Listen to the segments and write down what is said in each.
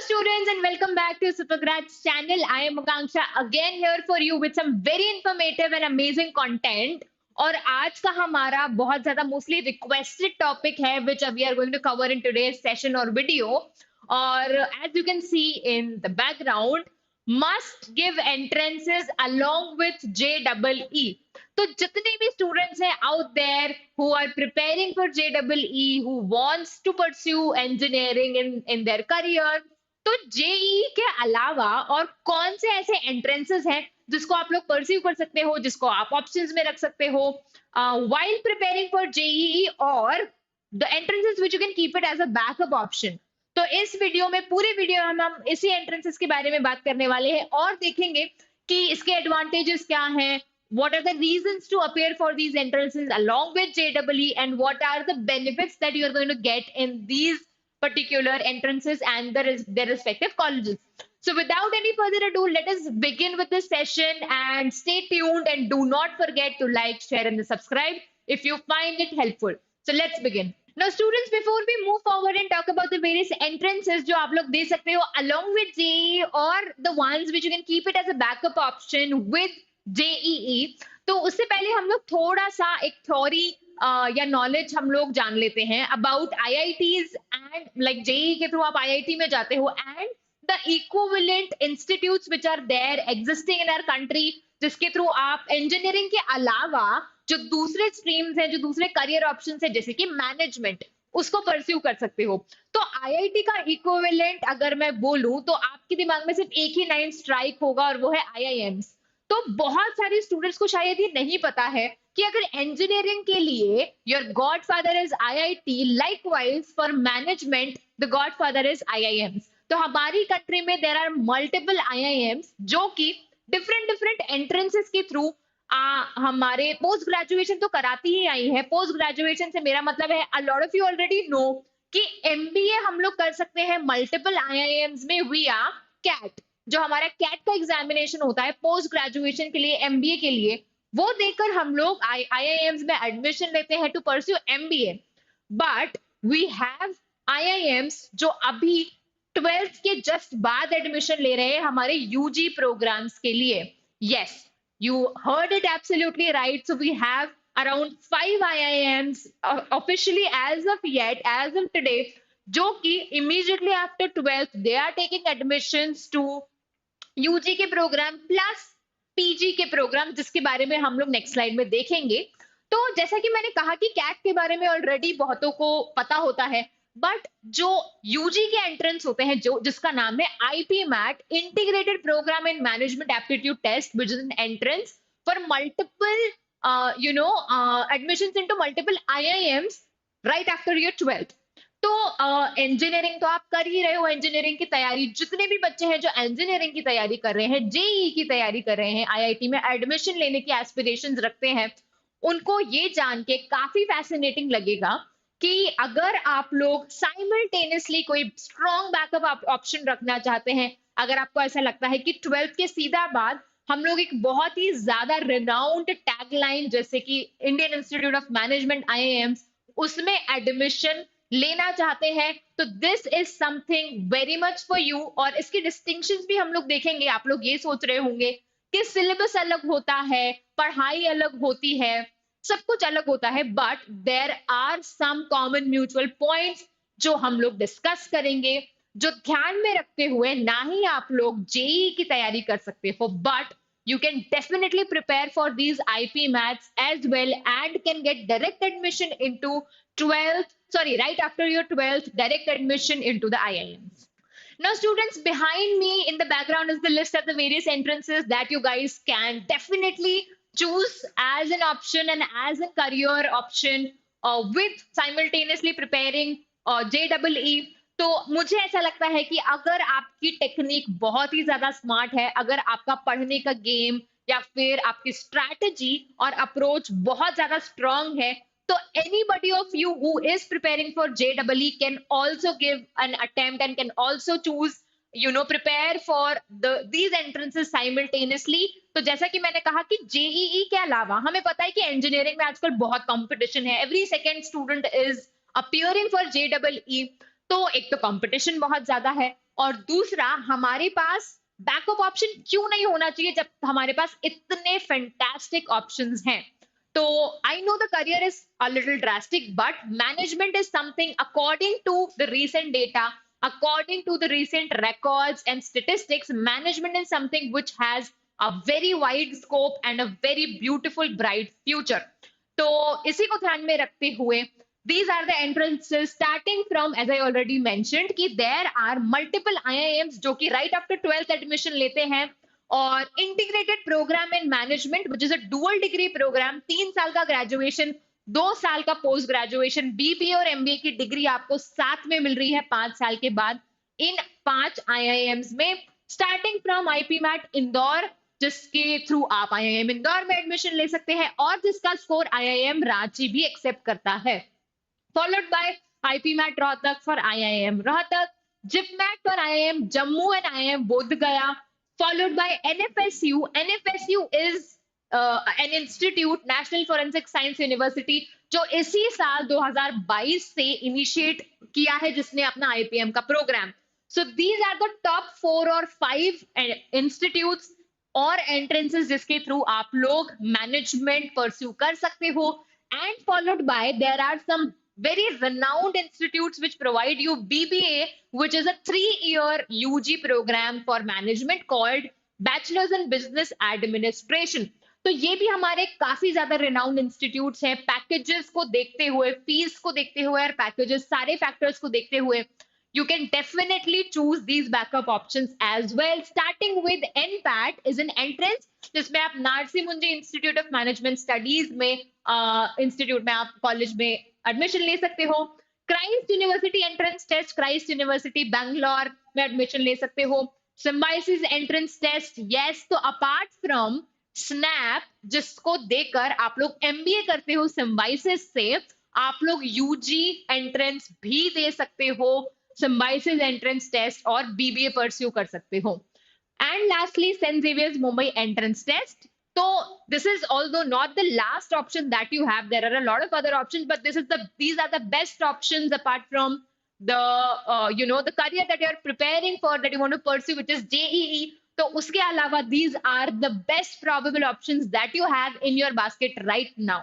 students, and welcome back to Supergrats channel. I am Akanksha again here for you with some very informative and amazing content. और आज का हमारा बहुत ज्यादा mostly requested topic है which we are going to cover in today's session or video. और as you can see in the background, must give entrances along with JEE. तो जितने भी स्टूडेंट्स हैं out there who are preparing for JEE, who wants to pursue engineering in their career, तो JEE के अलावा और कौन से ऐसे एंट्रेंसेस हैं जिसको आप लोग परस्यू कर सकते हो, जिसको आप ऑप्शंस में रख सकते हो व्हाइल प्रिपेयरिंग फॉर जेईई, और the entrances which you can keep it as a backup option. तो इस वीडियो में, पूरी वीडियो में हम इसी एंट्रेंसेस के बारे में बात करने वाले हैं और देखेंगे कि इसके एडवांटेजेस क्या हैं, what are the reasons to appear for these entrances along with JEE, and what are the benefits that you are going to get in these particular entrances and their respective colleges. So without any further ado, let us begin with this session, and stay tuned and do not forget to like, share and subscribe if you find it helpful. So let's begin. Now students, before we move forward and talk about the various entrances जो आप लोग दे सकते हो along with JEE, or the ones which you can keep it as a backup option with JEE, तो उससे पहले हम लोग थोड़ा सा एक थ्योरी या नॉलेज हम लोग जान लेते हैं about IITs and like JEE के थ्रू आप IIT में जाते हो and the equivalent institutes which are there existing in our country, जिसके थ्रू आप इंजीनियरिंग के अलावा जो दूसरे स्ट्रीम्स हैं, जो दूसरे करियर ऑप्शंस हैं जैसे कि मैनेजमेंट, उसको परस्यू कर सकते हो. तो IIT का इक्विवेलेंट अगर मैं बोलूं तो आपके दिमाग में सिर्फ एक ही नाम स्ट्राइक होगा और वो है IIMs. तो बहुत सारे स्टूडेंट्स को शायद ये नहीं पता है कि अगर इंजीनियरिंग के लिए your godfather is IIT, likewise for management the godfather is IIMs. तो हमारी कंट्री में देयर आर मल्टीपल IIMs जो कि डिफरेंट एंट्रेंसेस के थ्रू हमारे पोस्ट ग्रेजुएशन तो कराती ही आई है. पोस्ट ग्रेजुएशन से मेरा मतलब है, a lot of you already know कि MBA हम लोग कर सकते हैं मल्टीपल IIMs में विया कैट. जो हमारा कैट का एग्जामिनेशन होता है पोस्ट ग्रेजुएशन के लिए, MBA के लिए, वो देकर हम लोग IIMs में एडमिशन लेते हैं to pursue MBA. But we have IIMs जो अभी 12th के जस्ट बाद एडमिशन ले रहे हैं हमारे UG प्रोग्राम्स के लिए. Yes, you heard it absolutely right. So we have around 5 IIMs officially as of yet, as of today, जो कि immediately after 12th they are taking admissions to UG के प्रोग्राम प्लस PG के programme, जिसके बारे में हम लोग next slide में देखेंगे. तो जैसा कि मैंने कहा कि कैट के बारे में ऑलरेडी बहुतों को पता होता है, बट जो UG के एंट्रेंस होते हैं जो जिसका नाम है IPMAT, integrated programme in management aptitude test, which is an entrance for multiple admissions into multiple IIMs right after your 12th. तो इंजीनियरिंग तो आप कर ही रहे हो, इंजीनियरिंग की तैयारी, जितने भी बच्चे हैं जो इंजीनियरिंग की तैयारी कर रहे हैं, JEE की तैयारी कर रहे हैं, IIT में एडमिशन लेने की एस्पिरेशंस रखते हैं, उनको ये जान के काफी फैसिनेटिंग लगेगा कि अगर आप लोग साइमल्टेनियसली कोई स्ट्रॉन्ग बैकअप ऑप्शन रखना चाहते हैं, अगर आपको ऐसा लगता है कि 12th के सीधा बाद हम लोग एक बहुत ही ज्यादा रिनाउंड टैगलाइन जैसे कि Indian institute of management IIMs, उसमें एडमिशन लेना चाहते हैं, तो this is something very much for you. और इसके डिस्टिंक्शंस भी हम लोग देखेंगे. आप लोग ये सोच रहे होंगे कि सिलेबस अलग होता है, पढ़ाई अलग होती है, सब कुछ अलग होता है, but there are some common mutual points जो हम लोग डिस्कस करेंगे, जो ध्यान में रखते हुए ना ही आप लोग JEE की तैयारी कर सकते हो, but you can definitely prepare for these IPMATs as well and can get direct admission into 12th, sorry, right after your 12th, direct admission into the IIMs. Now students, behind me in the background is the list of the various entrances that you guys can definitely choose as an option and as a career option with simultaneously preparing JEE. तो मुझे ऐसा लगता है कि अगर आपकी technique बहुत ही ज्यादा स्मार्ट है, अगर आपका पढ़ने का गेम या फिर आपकी स्ट्रैटेजी और अप्रोच बहुत ज्यादा स्ट्रांग है, तो anybody of you who is preparing for JEE can also give an attempt and can also choose, you know, prepare for these entrances simultaneously. तो जैसा कि मैंने कहा कि JEE के अलावा हमें पता है कि इंजीनियरिंग में आजकल बहुत कंपटीशन है, every second student is appearing for JEE. तो एक तो कंपटीशन बहुत ज्यादा है, और दूसरा हमारे पास बैकअप ऑप्शन क्यों नहीं होना चाहिए जब हमारे पास इतने फैंटास्टिक ऑप्शंस हैं. So I know the career is a little drastic, but management is something, according to the recent data, according to the recent records and statistics, management is something which has a very wide scope and a very beautiful, bright future. तो इसी को ध्यान में रखते हुए these are the entrances starting from, as I already mentioned, कि there are multiple IIMs जो कि right after 12th admission लेते हैं, और integrated programme in management which is a dual degree program, 3 साल का ग्रेजुएशन, 2 साल का पोस्ट ग्रेजुएशन, बीबीए और एमबीए की डिग्री आपको साथ में मिल रही है 5 साल के बाद इन 5 आईआईएम्स में, starting from IPMAT Indore, जिसके थ्रू आप आईआईएम इंदौर में एडमिशन ले सकते हैं और जिसका स्कोर आईआईएम रांची भी एक्सेप्ट करता है, followed by IPMAT Rohtak for IIM Rohtak, JIPMAT for IIM Jammu and IIM Bodh Gaya, followed by NFSU. NFSU is an institute, National Forensic Science University, जो इसी साल 2022 से इनिशिएट किया है, जिसने अपना आईपीएम का programme. So these are the top 4 or 5 institutes और एंट्रेंसेस जिसके थ्रू आप लोग मैनेजमेंट परस्यू कर सकते हो, and followed by there are some very renowned institutes which provide you BBA, which is a 3-year UG program for management called Bachelor's in Business Administration. तो ये भी हमारे काफी ज्यादा renowned institutes हैं. पैकेजेस को देखते हुए, फीस को देखते हुए और पैकेजेस सारे फैक्टर्स को देखते हुए, you can definitely choose these backup options as well. Starting with NPAT is an entrance, जिसमें आप Narsee Monjee institute of management studies में इंस्टीट्यूट में आप कॉलेज में एडमिशन ले सकते हो. Christ university entrance test, Christ university Bangalore में एडमिशन ले सकते हो. Symbiosis entrance test, yes. तो अपार्ट फ्रॉम स्नैप जिसको देकर आप लोग एमबीए करते हो, सिम्बाइसिस से आप लोग यूजी एंट्रेंस भी दे सकते हो, सिम्बाइसिस एंट्रेंस टेस्ट, और बीबीए परस्यू कर सकते हो. And lastly Saint Xavier's Mumbai entrance test. So this is although not the last option that you have, there are a lot of other options, but these are the best options apart from the the career that you are preparing for, that you want to pursue, which is JEE. तो उसके अलावा these are the best probable options that you have in your basket right now.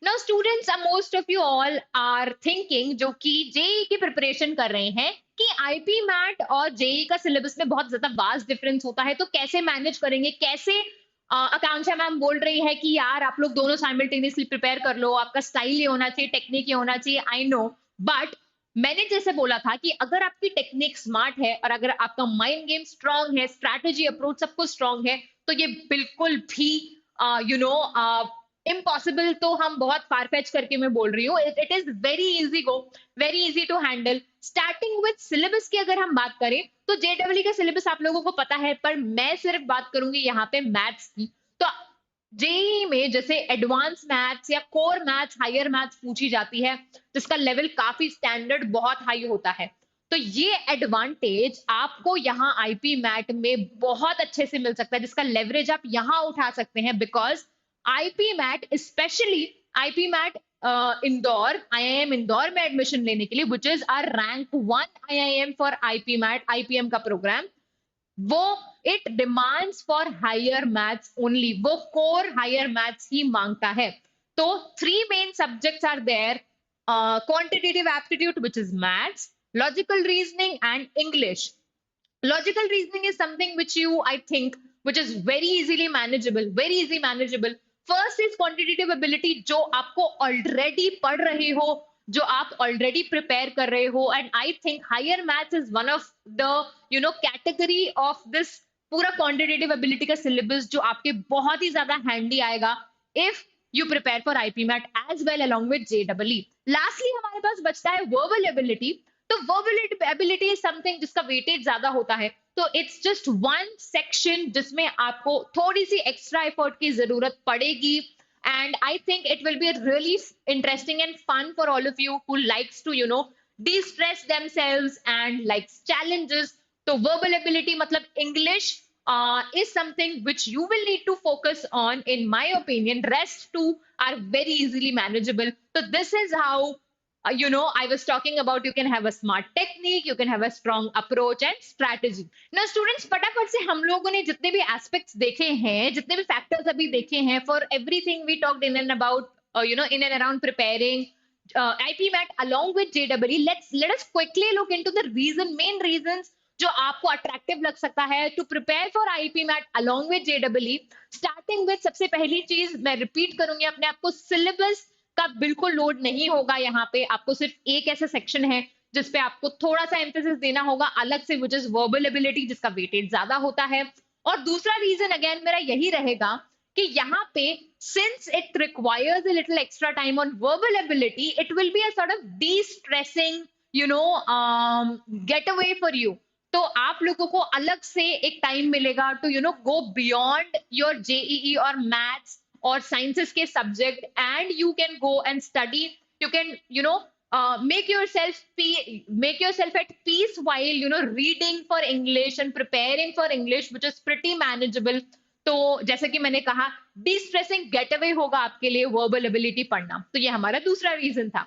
Now students, most of you all are thinking, जो कि JEE की preparation कर रहे हैं, कि आईपी मैट और जेई का सिलेबस में बहुत ज्यादा वास्ट डिफरेंस होता है, तो कैसे मैनेज करेंगे, कैसे. आकांक्षा मैम बोल रही है कि यार आप लोग दोनों साइमल्टेनियसली प्रिपेयर कर लो, आपका स्टाइल ये होना चाहिए, टेक्निक ये होना चाहिए. आई नो, बट मैंने जैसे बोला था कि अगर आपकी टेक्निक स्मार्ट है और अगर आपका माइंड गेम स्ट्रांग है, स्ट्रैटेजी अप्रोच सब कुछ स्ट्रांग है, तो ये बिल्कुल भी इम्पॉसिबल तो हम बहुत फारफेच करके मैं बोल रही हूँ. It is very easy go, very easy to handle. Starting with syllabus की अगर हम बात करें तो जेडब्ल्यू का सिलेबस आप लोगों को पता है, पर मैं सिर्फ बात करूंगी यहाँ पे मैथ्स की. तो जेई में जैसे एडवांस मैथ्स या कोर मैथ्स, हायर मैथ्स पूछी जाती है, जिसका लेवल काफी स्टैंडर्ड बहुत हाई होता है. तो ये एडवांटेज आपको यहाँ आईपी मैट में बहुत अच्छे से मिल सकता है, जिसका लेवरेज आप यहाँ उठा सकते हैं, because IPMAT, specially IPMAT Indore, IIM Indore में एडमिशन लेने के लिए, which is our rank 1 IIM for IPMAT, IPM का प्रोग्राम, वो it demands for higher maths only, वो कोर हायर मैथ्स ही मांगता है. तो 3 main subjects are there, quantitative aptitude which is maths, logical reasoning and English. Logical reasoning is something which I think, which is very easily manageable, very easy manageable. First is quantitative ability, जो आपको already पढ़ रहे हो, जो आप already prepare कर रहे हो, and I think higher maths is one of the category of this पूरा quantitative ability का syllabus जो आपके बहुत ही ज्यादा handy आएगा if you prepare for IPMAT as well along with JEE. Lastly हमारे पास बचता है verbal ability. तो वर्बल एबिलिटी इज समथिंग जिसका वेटेज ज्यादा होता है, तो इट्स जस्ट वन सेक्शन जिसमें आपको थोड़ी सी एक्स्ट्रा एफर्ट की जरूरत पड़ेगी, and I think it will be really interesting and fun for all of you who likes to de-stress themselves and likes challenges. तो वर्बल एबिलिटी मतलब English is something which you will need to focus on, in my opinion. Rest two are very easily manageable. So this is how I was talking about you can have a smart technique, you can have a strong approach and strategy. Now students, फटाफट से हम लोगों ने जितने भी aspects देखे हैं, जितने भी फैक्टर्स अभी देखे हैं, for everything we talked in and about in and around preparing IPMAT along with JEE. Let us quickly look into the main reasons जो आपको अट्रैक्टिव लग सकता है to prepare for IPMAT along with JEE. Starting with सबसे पहली चीज मैं repeat करूंगी अपने आप को, सिलेबस का बिल्कुल लोड नहीं होगा यहाँ पे। आपको सिर्फ एक ऐसा सेक्शन है जिसपे आपको थोड़ा सा एम्फेसिस देना होगा अलग से, विच इज वर्बल एबिलिटी, जिसका वेटेज ज्यादा होता है। और दूसरा रीजन अगेन मेरा यही रहेगा कि यहाँ पे since it requires a little extra time on verbal ability, it will be a sort of de-stressing, getaway for you. तो आप लोगों को अलग से एक टाइम मिलेगा to go beyond your JEE और मैथ्स और साइंसेस के subject, and you can go and study, you can make yourself at peace while reading for English and preparing for English, which is pretty manageable. तो जैसे कि मैंने कहा, distressing getaway होगा आपके लिए वर्बल एबिलिटी पढ़ना। तो ये हमारा दूसरा रीजन था।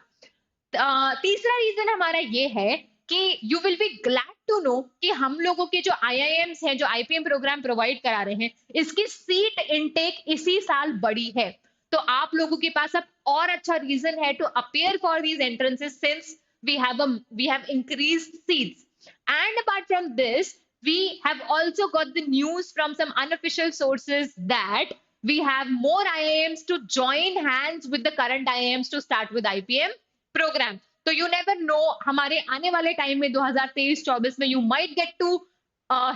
तीसरा रीजन हमारा ये है कि you will be glad to know कि हम लोगों के जो IIMs हैं, जो IPM प्रोग्राम प्रोवाइड करा रहे हैं, इसकी सीट इनटेक इसी साल बढ़ी है। तो आप लोगों के पास अब और अच्छा रीजन है to appear for these entrances since we have increased seats. And apart from this, we have also got the news from some unofficial sources that we have more IIMs to join hands with the current IIMs to start with IPM program. So you never know, हमारे आने वाले time में 2023-24 में you might get to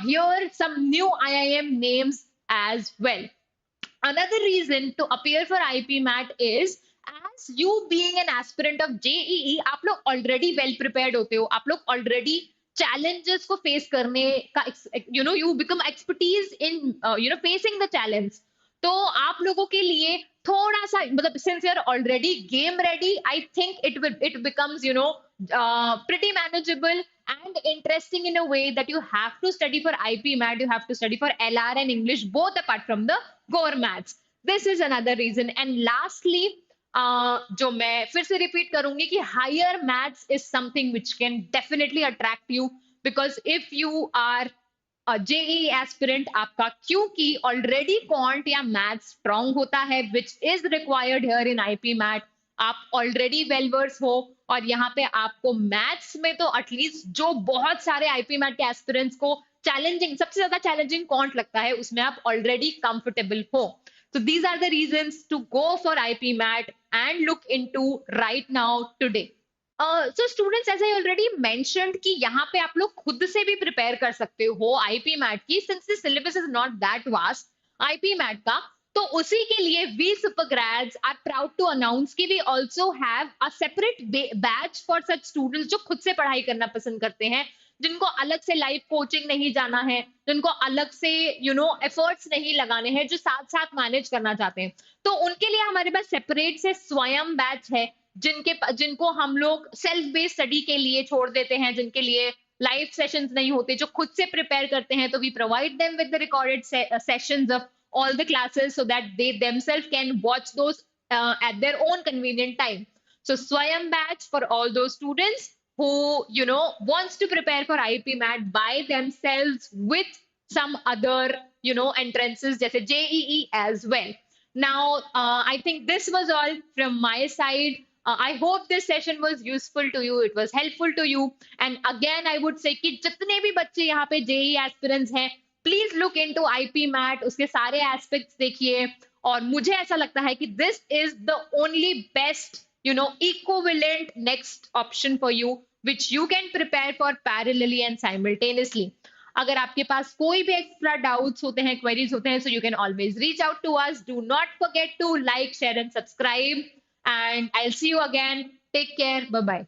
hear some new IIM names as well. Another reason to appear for IPMAT is, as you being an aspirant of JEE, आप लोग already well prepared होते हो, आप लोग already challenges को face करने का you become expertise in facing the challenge. तो आप लोगों के लिए थोड़ा सा मतलब since you are already game ready, I think it becomes pretty manageable and interesting in a way that you have to study for IPMAT, you have to study for LR and English both apart from the core maths. This is another reason. And lastly, जो मैं फिर से repeat करूंगी कि higher maths is something which can definitely attract you, because if you are JEE aspirant, आपका क्योंकि already quant या maths strong होता है which is required here in IPMAT, आप ऑलरेडी वेल वर्स हो, और यहाँ पे आपको मैथ्स में तो एटलीस्ट जो बहुत सारे IPMAT के एस्पिरेंट्स को चैलेंजिंग, सबसे ज्यादा चैलेंजिंग क्वांट लगता है, उसमें आप ऑलरेडी कंफर्टेबल हो। So these are the reasons to go for IPMAT and look into right now today. So students, as I already mentioned कि यहाँ पे आप लोग खुद से भी prepare कर सकते हो IPMAT की, since the syllabus is not that vast IPMAT का। तो उसी के लिए we super grads are proud to announce कि we also have a separate batch for such students जो खुद से पढ़ाई करना पसंद करते हैं, जिनको अलग से लाइव कोचिंग नहीं जाना है, जिनको अलग से एफर्ट्स नहीं लगाने हैं, जो साथ साथ मैनेज करना चाहते हैं। तो उनके लिए हमारे पास सेपरेट से स्वयं बैच है, जिनको हम लोग सेल्फ बेस्ड स्टडी के लिए छोड़ देते हैं, जिनके लिए लाइव सेशंस नहीं होते, जो खुद से प्रिपेयर करते हैं। तो we provide them with the recorded sessions of all the classes so that they themselves can watch those at their own convenient time. So Swayam batch for all those students who wants to prepare for IPMAT by themselves with some other entrances जैसे JEE as well. Now I think this was all from my side. I hope this session was useful to you, it was helpful to you, and again I would say कि जितने भी बच्चे यहाँ पे JEE aspirants हैं, please look into IPMAT, उसके सारे aspects देखिए। और मुझे ऐसा लगता है कि this is the only best equivalent next option for you which you can prepare for parallelly and simultaneously. अगर आपके पास कोई भी एक्स्ट्रा डाउट्स होते हैं, क्वेरीज होते हैं, so you can always reach out to us. Do not forget to like, share and subscribe, and I will see you again. Take care, bye bye.